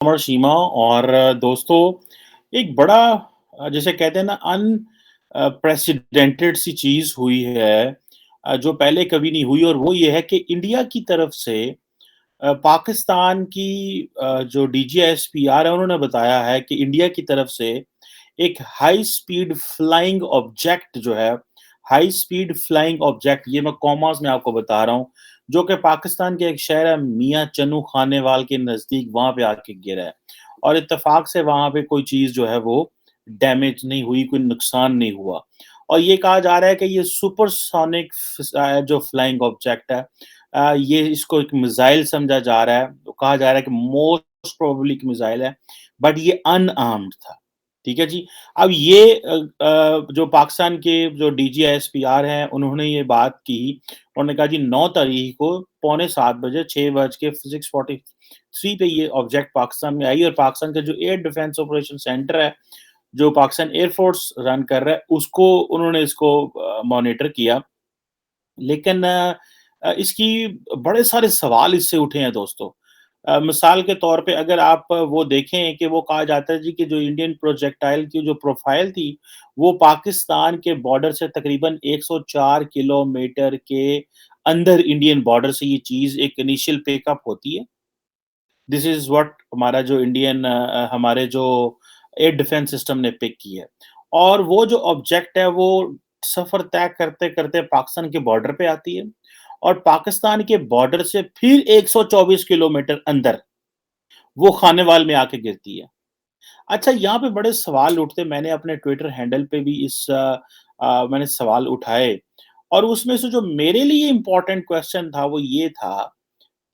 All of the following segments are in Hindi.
अमर सीमा और दोस्तों एक बड़ा जिसे कहते हैं ना प्रेसिडेंटेड सी चीज़ हुई है जो पहले कभी नहीं हुई और वो ये है कि इंडिया की तरफ से पाकिस्तान की जो डीजीएसपीआर है उन्होंने बताया है कि इंडिया की तरफ से एक हाई स्पीड फ्लाइंग ऑब्जेक्ट जो है हाई स्पीड फ्लाइंग ऑब्जेक्ट ये मैं कॉमास में आपको बता रहा हूँ जो कि पाकिस्तान के एक शहर है मियाँ चनू खानेवाल के नज़दीक वहाँ पे आके गिरा है और इत्तेफाक से वहाँ पे कोई चीज़ जो है वो डैमेज नहीं हुई, कोई नुकसान नहीं हुआ और ये कहा जा रहा है कि ये सुपरसोनिक जो फ्लाइंग ऑब्जेक्ट है ये इसको एक मिसाइल समझा जा रहा है, तो कहा जा रहा है कि मोस्ट प्रोबेबली एक मिसाइल है, बट ये अनआर्म्ड था। ठीक है जी। अब ये जो पाकिस्तान के जो डीजीएसपीआर हैं, उन्होंने ये बात की। उन्होंने कहा जी 9 तारीख को पौने 7 बजे 6 बज के 6:43 पे ये ऑब्जेक्ट पाकिस्तान में आई और पाकिस्तान का जो एयर डिफेंस ऑपरेशन सेंटर है, जो पाकिस्तान एयर फोर्स रन कर रहा है, उसको उन्होंने इसको मॉनिटर किया। लेकिन इसकी बड़े सारे सवाल इससे उठे हैं दोस्तों। मिसाल के तौर पे अगर आप वो देखें कि वो कहा जाता है जी कि जो इंडियन प्रोजेक्टाइल की जो प्रोफ़ाइल थी, वो पाकिस्तान के बॉर्डर से तकरीबन 104 किलोमीटर के अंदर इंडियन बॉर्डर से ये चीज़ एक इनिशियल पिकअप होती है। दिस इज़ व्हाट हमारा जो हमारे जो एयर डिफेंस सिस्टम ने पिक की है। और वो जो ऑब्जेक्ट है वो सफ़र तय करते-करते पाकिस्तान के बॉर्डर पे आती है और पाकिस्तान के बॉर्डर से फिर 124 किलोमीटर अंदर वो खानेवाल में आके गिरती है। अच्छा यहाँ पे बड़े सवाल उठते मैंने अपने ट्विटर हैंडल पे भी मैंने सवाल उठाए और उसमें से जो मेरे लिए इम्पोर्टेंट क्वेश्चन था वो ये था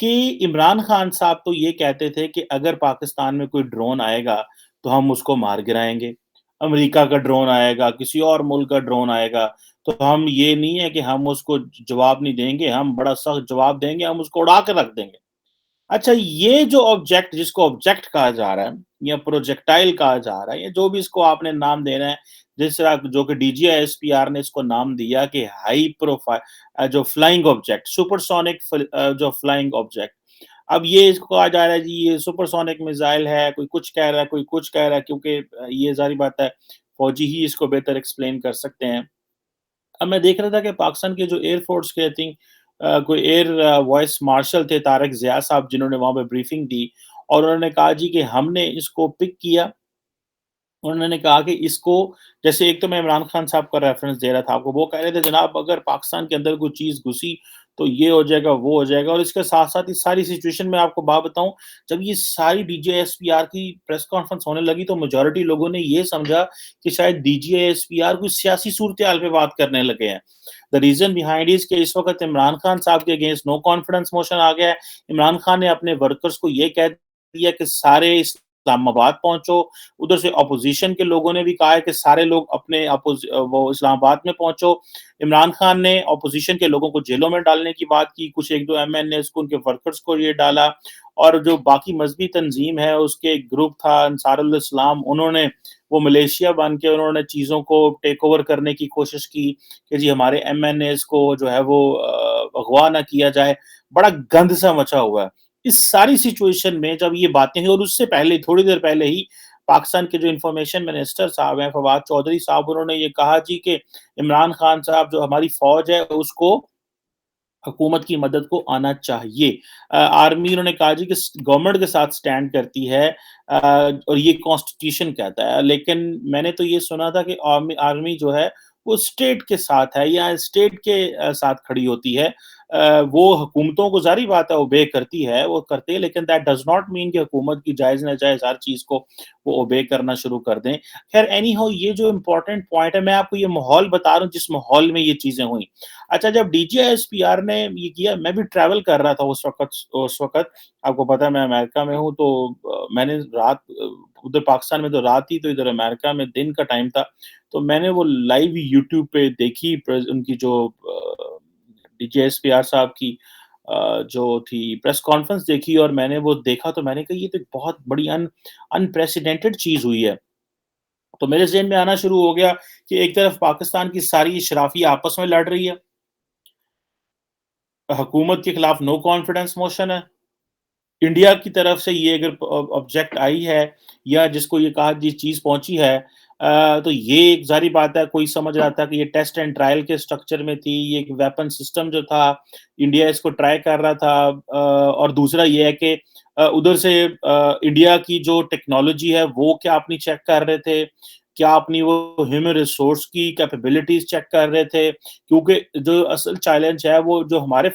कि इमरान खान साहब तो ये कहते थे कि अगर पाकिस्तान में कोई ड्रोन आएगा, तो हम उसको मार गिराएँगे। अमेरिका का ड्रोन आएगा, किसी और मुल्क का ड्रोन आएगा, तो हम ये नहीं है कि हम उसको जवाब नहीं देंगे, हम बड़ा सख्त जवाब देंगे, हम उसको उड़ा के रख देंगे। अच्छा ये जो ऑब्जेक्ट जिसको ऑब्जेक्ट कहा जा रहा है या प्रोजेक्टाइल कहा जा रहा है या जो भी इसको आपने नाम देना है, जिस तरह जो कि डीजीआईएसपीआर ने इसको नाम दिया कि हाई जो फ्लाइंग ऑब्जेक्ट सुपरसोनिक जो फ्लाइंग ऑब्जेक्ट। अब ये इसको कहा जा रहा है जी ये सुपरसोनिक मिसाइल है, कोई कुछ कह रहा है, कोई कुछ कह रहा है क्योंकि ये ज़ाहिर बात है, फौजी ही इसको बेहतर एक्सप्लेन कर सकते हैं। अब मैं देख रहा था कि पाकिस्तान के जो एयर फोर्स के आई थिंक कोई एयर वाइस मार्शल थे तारिक ज़िया साहब जिन्होंने वहाँ पे ब्रीफिंग दी और उन्होंने कहा जी कि हमने इसको पिक किया। उन्होंने कहा कि इसको जैसे एक तो मैं इमरान खान साहब का रेफ़रेंस दे रहा था आपको, वो कह रहे थे जनाब अगर पाकिस्तान के अंदर कोई चीज़ घुसी, तो ये हो जाएगा, वो हो जाएगा और इसके साथ-साथ इस सारी सिचुएशन में आपको बात बताऊँ, जब ये सारी डीजीएसपीआर की प्रेस कॉन्फ्रेंस होने लगी तो मेजॉरिटी लोगों ने ये समझा कि शायद डीजीएसपीआर कोई सियासी सूरत-ए-हाल पे बात करने लगे हैं। द रीज़न बिहाइंड इज़ कि इस वक़्त इमरान खान साहब के अगेंस्ट नो कॉन्फिडेंस मोशन आ गया है। इमरान खान ने अपने वर्कर्स को ये कह दिया कि सारे इस्लामाबाद पहुँचो, उधर से ऑपोज़िशन के लोगों ने भी कहा है कि सारे लोग अपने वो इस्लामाबाद में पहुँचो। इमरान खान ने ऑपोज़िशन के लोगों को जेलों में डालने की बात की, कुछ 1-2 एमएनएस को उनके वर्कर्स को ये डाला और जो बाकी मज़हबी तंज़ीम है उसके एक ग्रुप था अंसारुल इस्लाम उन्होंने वो मलेशिया बन के उन्होंने चीज़ों को टेक ओवर करने की कोशिश की कि जी हमारे एमएनएस को जो है वो अगवा ना किया जाए। बड़ा गंद सा मचा हुआ है। इस सारी सिचुएशन में जब ये बातें हुई और उससे पहले थोड़ी देर पहले ही पाकिस्तान के जो इन्फॉर्मेशन मिनिस्टर साहब हैं फवाद चौधरी साहब उन्होंने ये कहा जी कि इमरान खान साहब जो हमारी फ़ौज है उसको हुकूमत की मदद को आना चाहिए। आर्मी उन्होंने कहा जी कि गवर्नमेंट के साथ स्टैंड करती है और ये कॉन्स्टिट्यूशन कहता है। लेकिन मैंने तो ये सुना था कि आर्मी आर्मी जो है वो स्टेट के साथ है या स्टेट के साथ खड़ी होती है। वो हुकूमतों को ज़ाहिर बात है ओबे करती है, वो करते हैं लेकिन दैट डज़ नॉट मीन कि हुकूमत की जायज़ नाजायज़ हर चीज़ को वो ओबे करना शुरू कर दें। ख़ैर एनी हाउ ये जो इम्पोर्टेंट पॉइंट है मैं आपको ये माहौल बता रहा हूँ जिस माहौल में ये चीज़ें हुई। अच्छा जब डीजीएसपीआर ने ये किया मैं भी ट्रैवल कर रहा था उस वक़्त आपको पता है मैं अमेरिका में हूँ तो मैंने उधर पाकिस्तान में तो रात थी तो इधर अमेरिका में दिन का टाइम था। तो मैंने वो लाइव यूट्यूब पे देखी उनकी जो डीजीएसपीआर साहब की जो थी प्रेस कॉन्फ्रेंस देखी और मैंने वो देखा तो मैंने कहा ये तो एक बहुत बड़ी अनप्रेसिडेंटेड चीज़ हुई है। तो मेरे ज़हन में आना शुरू हो गया कि एक तरफ पाकिस्तान की सारी शराफ़िया आपस में लड़ रही है। हुकूमत के खिलाफ नो कॉन्फिडेंस मोशन है। इंडिया की तरफ से ये अगर ऑब्जेक्ट आई है या जिसको ये कहा ये चीज़ पहुँची है, तो ये एक ज़ाहिर बात है, कोई समझ रहा था कि ये टेस्ट एंड ट्रायल के स्ट्रक्चर में थी, ये एक वेपन सिस्टम जो था, इंडिया इसको ट्राई कर रहा था, और दूसरा ये है कि उधर से इंडिया की जो टेक्नोलॉजी है वो क्या अपनी चेक कर रहे थे, क्या अपनी वो ह्यूमन रिसोर्स की कैपेबिलिटीज़ चेक कर रहे थे, क्योंकि जो असल चैलेंज है वो जो हमारे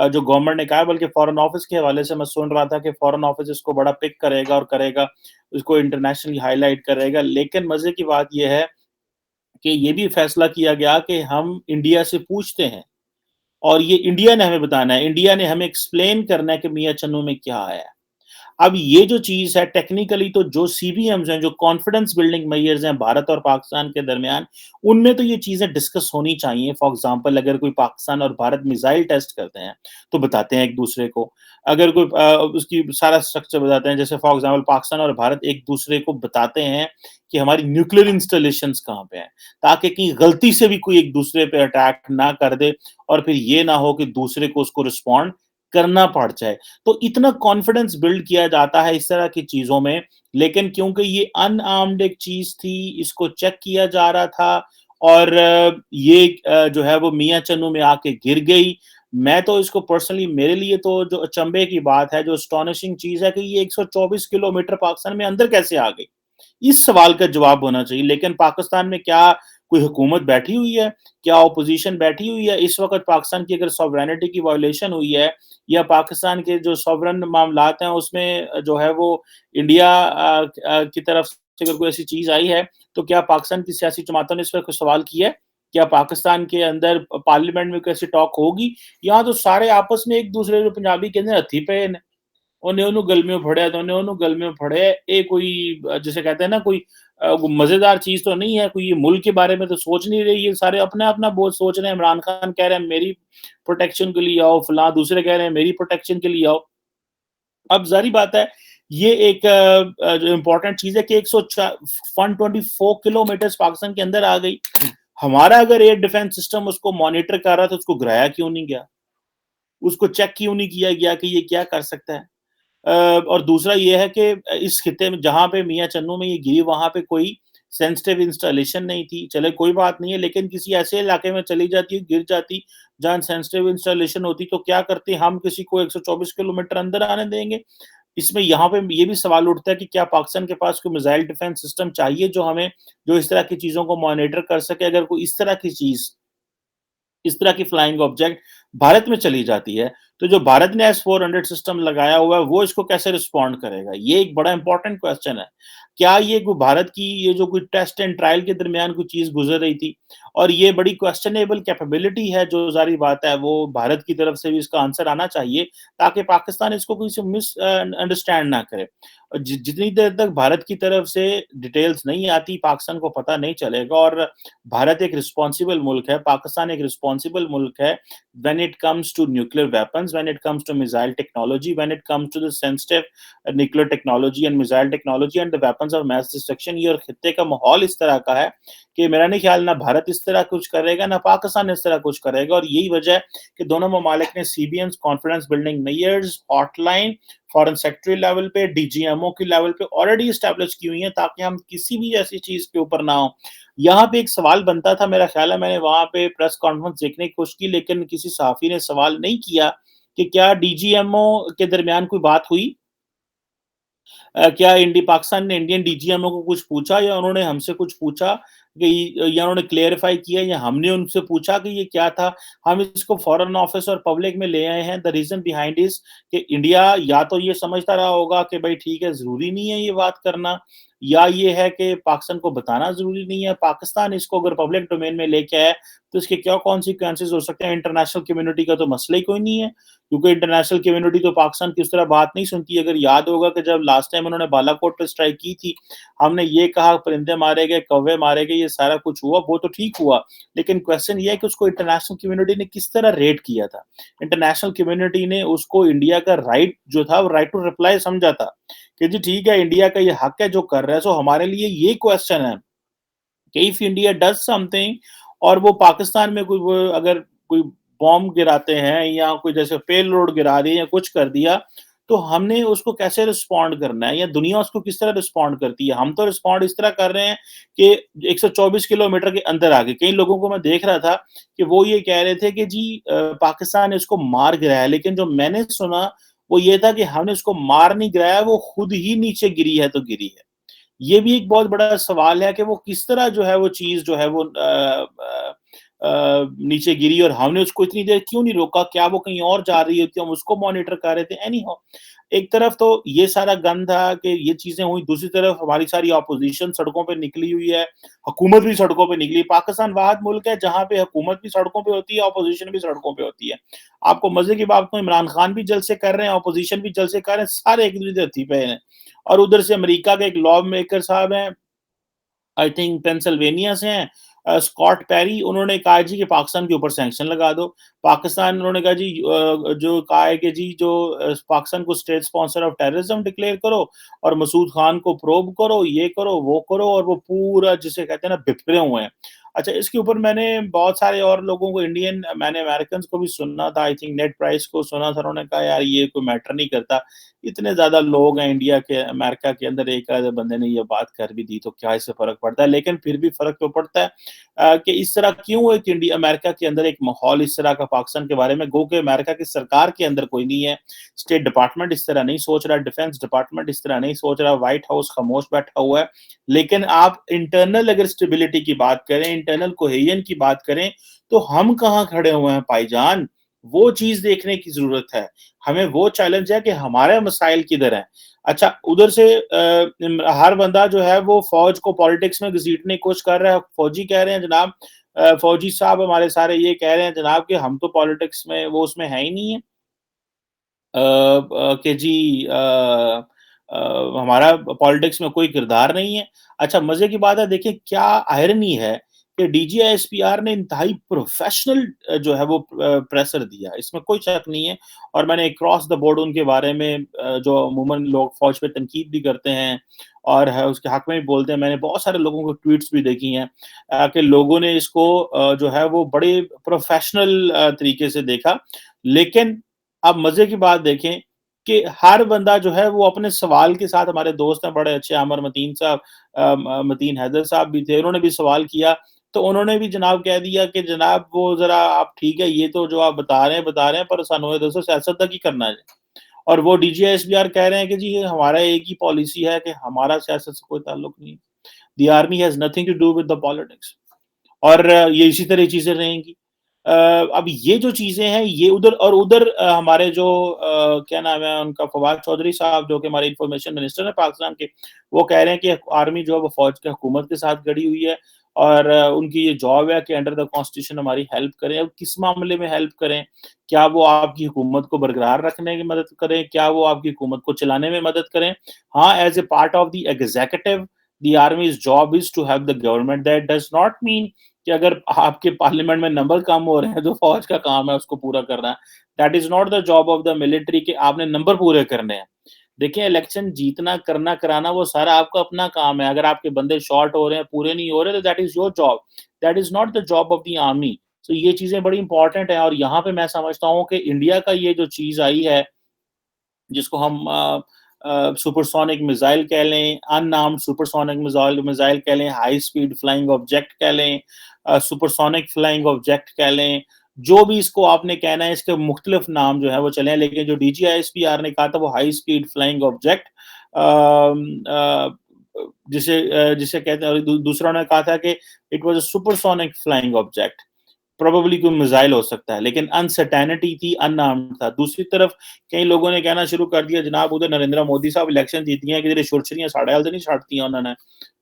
जो गवर्नमेंट ने कहा है, बल्कि फॉरेन ऑफिस के हवाले से मैं सुन रहा था कि फॉरेन ऑफिस इसको बड़ा पिक करेगा और करेगा, इसको इंटरनेशनली हाइलाइट करेगा। लेकिन मज़े की बात ये है कि ये भी फैसला किया गया कि हम इंडिया से पूछते हैं और ये इंडिया ने हमें बताना है, इंडिया ने हमें एक्सप्लेन करना है कि मियाँ चन्नू में क्या आया है। अब ये जो चीज़ है टेक्निकली तो जो सीबीएम्स हैं, जो कॉन्फिडेंस बिल्डिंग मेजर्स हैं भारत और पाकिस्तान के दरमियान, उनमें तो ये चीज़ें डिस्कस होनी चाहिए। फॉर एग्ज़ाम्पल अगर कोई पाकिस्तान और भारत मिसाइल टेस्ट करते हैं, तो बताते हैं एक-दूसरे को। अगर कोई उसकी सारा स्ट्रक्चर बताते हैं, जैसे फॉर एग्ज़ाम्पल पाकिस्तान और भारत एक-दूसरे को बताते हैं कि हमारी न्यूक्लियर इंस्टॉलेशंस कहाँ पे हैं, ताकि कहीं गलती से भी कोई एक-दूसरे पे अटैक ना कर दे और फिर ये ना हो कि दूसरे को उसको रिस्पॉन्ड करना पड़ जाए। तो इतना कॉन्फिडेंस बिल्ड किया जाता है इस तरह की चीज़ों में, लेकिन क्योंकि ये अनआर्म्ड एक चीज़ थी, इसको चेक किया जा रहा था और ये जो है वो मियाँ चन्नू में आके गिर गई। मैं तो इसको पर्सनली मेरे लिए तो जो अचंभे की बात है, जो एस्टोनिशिंग चीज़ है कि ये 124 किलोमीटर पाकिस्तान में अंदर कैसे आ गई? इस सवाल का जवाब होना चाहिए। लेकिन पाकिस्तान में क्या कोई हुकूमत बैठी हुई है? क्या ऑपोज़िशन बैठी हुई है? इस वक़्त पाकिस्तान की अगर सॉवरेनिटी की वायलेशन हुई है या पाकिस्तान के जो सॉवरेन मामलात हैं उसमें जो है वो इंडिया की तरफ से अगर कोई ऐसी चीज़ आई है, तो क्या पाकिस्तान की सियासी जमातों ने इस पे कोई सवाल किया है? क्या पाकिस्तान के अंदर पार्लियामेंट में कोई ऐसी टॉक होगी? यहाँ तो सारे आपस में एक-दूसरे को पंजाबी कहंदे हत्थी पे ने। ਉਹਨੇ ਉਹਨੂੰ ਗਲਮਿਓਂ ਫੜਿਆ तो ਉਹਨੇ ਉਹਨੂੰ ਗਲਮਿਓਂ ਫੜਿਆ ये कोई जिसे कहते हैं ना कोई मज़ेदार चीज़ तो नहीं है, कोई ये मुल्क के बारे में तो सोच नहीं रही, ये सारे अपना-अपना बहुत सोच रहे हैं। इमरान खान कह रहे हैं मेरी प्रोटेक्शन के लिए आओ, फलाँ दूसरे कह रहे हैं मेरी प्रोटेक्शन के लिए आओ। अब ज़ाहिर बात है, ये एक जो इम्पोर्टेंट चीज़ है कि 124 किलोमीटर्स पाकिस्तान के अंदर आ गई। हमारा अगर एयर डिफेंस सिस्टम उसको मॉनिटर कर रहा था, तो उसको गिराया क्यों नहीं गया? उसको चेक क्यों नहीं किया गया कि ये क्या कर सकता है? और दूसरा ये है कि इस खित्ते में जहाँ पे मियाँ चन्नू में ये गिरी वहाँ पे कोई सेंसिटिव इंस्टॉलेशन नहीं थी। चले कोई बात नहीं है, लेकिन किसी ऐसे इलाके में चली जाती, गिर जाती, जहाँ सेंसिटिव इंस्टॉलेशन होती तो क्या करते? हम किसी को 124 किलोमीटर अंदर आने देंगे? इसमें यहाँ पे ये भी सवाल उठता है कि क्या पाकिस्तान के पास कोई मिसाइल डिफेंस सिस्टम चाहिए जो इस तरह की चीज़ों को मॉनिटर कर सके? अगर कोई इस तरह की चीज़ इस तरह की फ्लाइंग ऑब्जेक्ट भारत में चली जाती है, तो जो भारत ने एस-400 सिस्टम लगाया हुआ है, वो इसको कैसे रिस्पॉन्ड करेगा? ये एक बड़ा इंपॉर्टेंट क्वेश्चन है। क्या ये कोई भारत की ये जो कोई टेस्ट एंड ट्रायल के दरमियान कोई चीज़ गुज़र रही थी और ये बड़ी क्वेश्चनेबल कैपेबिलिटी है, जो ज़ाहिर बात है वो भारत की तरफ से भी इसका आंसर आना चाहिए, ताकि पाकिस्तान इसको किसी अंडरस्टैंड ना करे। जितनी देर तक भारत की तरफ से डिटेल्स नहीं आती, पाकिस्तान को पता नहीं चलेगा और भारत एक रिस्पॉन्सिबल मुल्क है, पाकिस्तान एक रिस्पॉन्सिबल मुल्क है when it comes to nuclear weapons, when it comes to missile technology, when it comes to the sensitive nuclear technology and missile technology and the weapons of mass destruction। ये और खित्ते का माहौल इस तरह का है कि मेरा नहीं ख्याल ना भारत इस तरह कुछ करेगा, ना पाकिस्तान इस तरह कुछ करेगा और यही वजह है कि दोनों ममालिक ने CBMs, confidence building measures, hotline, foreign secretary level पे, डीजीएमओ की लेवल पे ऑलरेडी एस्टेब्लिश की हुई है, ताकि हम किसी भी ऐसी चीज़ के ऊपर ना हो। यहाँ पे एक सवाल बनता था, मेरा ख्याल है मैंने वहाँ पे प्रेस कॉन्फ्रेंस देखने की कोशिश की, लेकिन किसी सहाफ़ी ने सवाल नहीं किया कि क्या डीजीएमओ के दरमियान कोई बात हुई? क्या इंडी पाकिस्तान ने इंडियन डीजीएमओ को कुछ पूछा या उन्होंने हमसे कुछ पूछा कि या उन्होंने क्लेरिफ़ाई किया या हमने उनसे पूछा कि ये क्या था? हम इसको फॉरेन ऑफिस और पब्लिक में ले आए हैं। द रीज़न बिहाइंड इज़ कि इंडिया या तो ये समझता रहा होगा कि भई ठीक है, ज़रूरी नहीं है ये बात करना, या ये है कि पाकिस्तान को बताना ज़रूरी नहीं है। पाकिस्तान इसको अगर पब्लिक डोमेन में लेके आए, तो इसके क्या कॉन्सिक्वेंसेज़ हो सकते हैं? इंटरनेशनल कम्युनिटी का तो मसला ही कोई नहीं है, क्योंकि इंटरनेशनल कम्युनिटी तो पाकिस्तान की उस तरह बात नहीं सुनती। अगर याद होगा कि जब लास्ट टाइम उन्होंने बालाकोट पे स्ट्राइक की थी, हमने ये कहा परिंदे मारे गए, कौवे मारे गए, ये सारा कुछ हुआ, वो तो ठीक हुआ। लेकिन क्वेश्चन ये है कि उसको इंटरनेशनल कम्युनिटी ने किस तरह रेट किया था? इंटरनेशनल कम्युनिटी ने उसको इंडिया का राइट जो था, वो राइट टू रिप्लाई समझा था, कि जी ठीक है, इंडिया का ये हक है जो कर रहा है। सो हमारे लिए ये क्वेश्चन है कि इफ इंडिया डज़ समथिंग और वो पाकिस्तान में कोई वो अगर कोई बॉम्ब गिराते हैं या कोई जैसे पेलोड गिरा दी या कुछ कर दिया, तो हमने उसको कैसे रिस्पॉन्ड करना है या दुनिया उसको किस तरह रिस्पॉन्ड करती है। हम तो रिस्पॉन्ड इस तरह कर रहे हैं कि 124 किलोमीटर के अंदर आ गए। कई लोगों को मैं देख रहा था कि वो ये कह रहे थे कि जी पाकिस्तान ने इसको मार गिराया, लेकिन जो मैंने सुना वो ये था कि हमने उसको मार नहीं गिराया, वो खुद ही नीचे गिरी है तो गिरी है। ये भी एक बहुत बड़ा सवाल है कि वो किस तरह जो है वो चीज़ जो है वो नीचे गिरी और हमने उसको इतनी देर क्यों नहीं रोका? क्या वो कहीं और जा रही होती, हम उसको मॉनिटर कर रहे थे? एनी हाउ, एक तरफ तो ये सारा गम था कि ये चीज़ें हुई, दूसरी तरफ हमारी सारी ऑपोज़िशन सड़कों पे निकली हुई है, हुकूमत भी सड़कों पे निकली। पाकिस्तान वाहिद मुल्क है जहाँ पे हुकूमत भी सड़कों पे होती है, ऑपोज़िशन भी सड़कों पे होती है। आपको मज़े की बात बताऊँ, इमरान खान भी जलसे कर रहे हैं, ऑपोज़िशन भी जलसे कर रहे हैं, सारे एक-दूसरे की धरती पे हैं। और उधर से अमेरिका के एक लॉ मेकर साहब हैं, आई थिंक पेंसिल्वेनिया से हैं, स्कॉट पेरी, उन्होंने कहा जी कि पाकिस्तान के ऊपर सैंक्शन लगा दो। पाकिस्तान, उन्होंने कहा जी जो कहा है कि जी जो पाकिस्तान को state sponsor of terrorism declare करो और मसूद खान को प्रोब करो, ये करो, वो करो, और वो पूरा जिसे कहते हैं ना बिखरे हुए हैं। अच्छा, इसके ऊपर मैंने बहुत सारे और लोगों को, मैंने अमेरिकन्स को भी सुना था, आई थिंक नेड प्राइस को सुना था, उन्होंने कहा यार ये कोई मैटर नहीं करता। इतने ज़्यादा लोग हैं इंडिया के, अमेरिका के अंदर, एक आधे बंदे ने ये बात कर भी दी तो क्या इससे फ़र्क पड़ता है? लेकिन फिर भी फ़र्क तो पड़ता है कि इस तरह क्यों एक अमेरिका के अंदर एक माहौल इस तरह का पाकिस्तान के बारे में, गो कि अमेरिका की सरकार के अंदर कोई नहीं है, स्टेट डिपार्टमेंट इस तरह नहीं सोच रहा, डिफेंस डिपार्टमेंट इस तरह नहीं सोच रहा, व्हाइट हाउस खामोश बैठा हुआ है। लेकिन आप इंटरनल अगर स्टेबिलिटी की बात करें, इंटरनल कोहेजन की बात करें, तो हम कहाँ खड़े हुए हैं भाईजान? वो चीज़ देखने की ज़रूरत है। हमें वो चैलेंज है कि हमारे मसाइल किधर हैं। अच्छा, उधर से हर बंदा जो है वो फ़ौज को पॉलिटिक्स में घसीटने की कोशिश कर रहा है। फ़ौजी कह रहे हैं जनाब, फ़ौजी साहब हमारे सारे ये कह रहे हैं जनाब कि हम तो पॉलिटिक्स में वो उसमें है ही नहीं है। कि जी हमारा पॉलिटिक्स में कोई किरदार नहीं है। अच्छा, मज़े की बात है, देखिए क्या आयरनी है कि डीजीआईएसपीआर ने इंतहाई प्रोफ़ेशनल जो है वो प्रेशर दिया, इसमें कोई शक नहीं है। और मैंने क्रॉस द बोर्ड उनके बारे में जो अमूमन लोग फ़ौज पे तनकीद भी करते हैं और है उसके हक़ में भी बोलते हैं, मैंने बहुत सारे लोगों को ट्वीट्स भी देखी हैं कि लोगों ने इसको जो है वो बड़े प्रोफ़ेशनल तरीके से देखा। लेकिन आप मज़े की बात देखें कि हर बंदा जो है वो अपने सवाल के साथ, हमारे दोस्त हैं बड़े अच्छे आमिर मतीन साहब, मतीन हैदर साहब भी थे, उन्होंने भी सवाल किया, तो उन्होंने भी जनाब कह दिया कि जनाब वो ज़रा आप ठीक है, ये तो जो आप बता रहे हैं पर सानू ये दसो सियासत दा की करना है? और वो डीजीएसपीआर कह रहे हैं कि जी हमारा एक ही पॉलिसी है कि हमारा सियासत से कोई ताल्लुक नहीं है। The army has nothing to do with the politics. और ये इसी तरह चीज़ें रहेंगी। अब ये जो चीज़ें हैं ये उधर, और उधर हमारे जो क्या नाम है उनका, फवाद चौधरी साहब जो कि हमारे इन्फॉर्मेशन मिनिस्टर हैं पाकिस्तान के, वो कह रहे हैं कि आर्मी जो है वो फ़ौज की हुकूमत के साथ खड़ी हुई है और उनकी ये जॉब है कि अंडर द कॉन्स्टिट्यूशन हमारी हेल्प करें। अब किस मामले में हेल्प करें? क्या वो आपकी हुकूमत को बरकरार रखने की मदद करें? क्या वो आपकी हुकूमत को चलाने में मदद करें? हाँ, as a part of the executive, the army's job is to help the government. That does not mean कि अगर आपके पार्लियामेंट में नंबर कम हो रहे हैं तो फौज का काम है उसको पूरा करना। That is not the job of the military कि आपने नंबर पूरे करने हैं। देखिए, इलेक्शन जीतना, करना, कराना वो सारा आपका अपना काम है। अगर आपके बंदे शॉर्ट हो रहे हैं, पूरे नहीं हो रहे, तो that is your job. That is not the job of the army. So ये चीज़ें बड़ी इंपॉर्टेंट हैं और यहाँ पे मैं समझता हूँ कि इंडिया का ये जो चीज़ आई है, जिसको हम सुपरसोनिक मिसाइल कह लें, अनआर्म्ड सुपरसोनिक मिसाइल कह लें, हाई स्पीड फ्लाइंग ऑब्जेक्ट कह लें, सुपरसोनिक फ्लाइंग ऑब्जेक्ट कह लें, जो भी इसको आपने कहना है, इसके मुख्तलिफ नाम जो है वो चले हैं, लेकिन जो डीजीआईएसपीआर ने कहा था वो हाई स्पीड फ्लाइंग ऑब्जेक्ट, जिसे कहते हैं, और दूसरा ने कहा था कि it was a supersonic flying object. Probably कोई मिसाइल हो सकता है, लेकिन अनसर्टेनिटी थी, अनआर्म्ड था। दूसरी तरफ कई लोगों ने कहना शुरू कर दिया, जनाब उधर नरेंद्र मोदी साहब इलेक्शन जीती हैं, किधर छुरछुरियाँ साढ़े हाल तो नहीं छाटती हैं उन्होंने,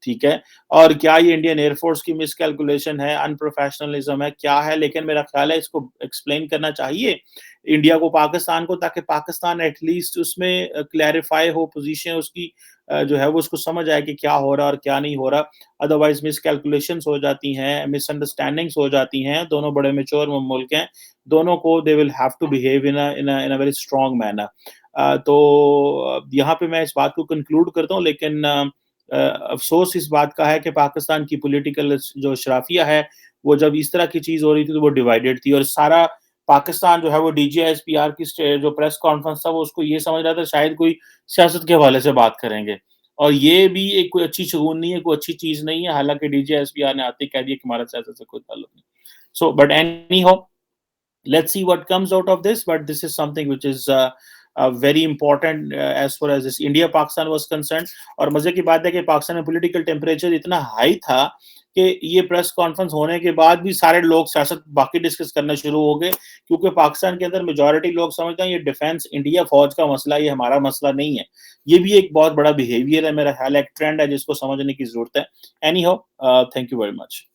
ठीक है? और क्या ये इंडियन एयरफोर्स की मिसकैलकुलेशन है, अनप्रोफेशनलिज्म है, क्या है? लेकिन मेरा ख्याल है इसको एक्सप्लेन करना चाहिए इंडिया को, पाकिस्तान को, ताकि पाकिस्तान एटलीस्ट उसमें क्लैरिफाई हो पोज़ीशन उसकी, जो है वो उसको समझ आए कि क्या हो रहा है और क्या नहीं हो रहा। अदरवाइज़ मिसकैलकुलेशंस हो जाती हैं, मिसअंडरस्टैंडिंग्स हो जाती हैं, दोनों बड़े मैच्योर मुल्क हैं, दोनों को they will have to behave in a very strong manner. तो यहाँ पे मैं इस बात को कंक्लूड करता हूँ, लेकिन अफ़सोस इस बात का है कि पाकिस्तान की पॉलिटिकल जो शराफ़िया है, वो जब इस तरह की चीज़ हो रही थी तो वो डिवाइडेड थी और सारा पाकिस्तान जो है वो डीजीएसपीआर की जो प्रेस कॉन्फ्रेंस था वो उसको ये समझ रहा था शायद कोई सियासत के हवाले से बात करेंगे। और ये भी एक कोई अच्छी शगुन नहीं है, कोई अच्छी चीज़ नहीं है, हालाँकि डीजीएसपीआर ने आते ही कह दिया कि हमारा सियासत से कोई ताल्लुक नहीं। So but any how, let's see what comes out of this, but this is something which is very important as far as this India Pakistan was concerned। और मजे की बात है कि पाकिस्तान में पॉलिटिकल टेम्परेचर इतना हाई था कि ये प्रेस कॉन्फ्रेंस होने के बाद भी सारे लोग सियासत बाकी डिस्कस करना शुरू हो गए, क्योंकि पाकिस्तान के अंदर मेजॉरिटी लोग समझते हैं ये डिफेंस इंडिया फौज का मसला, ये हमारा मसला नहीं है। ये भी एक बहुत बड़ा बिहेवियर है, मेरा ख्याल है एक ट्रेंड है जिसको समझने की जरूरत है। Any how, thank you very much.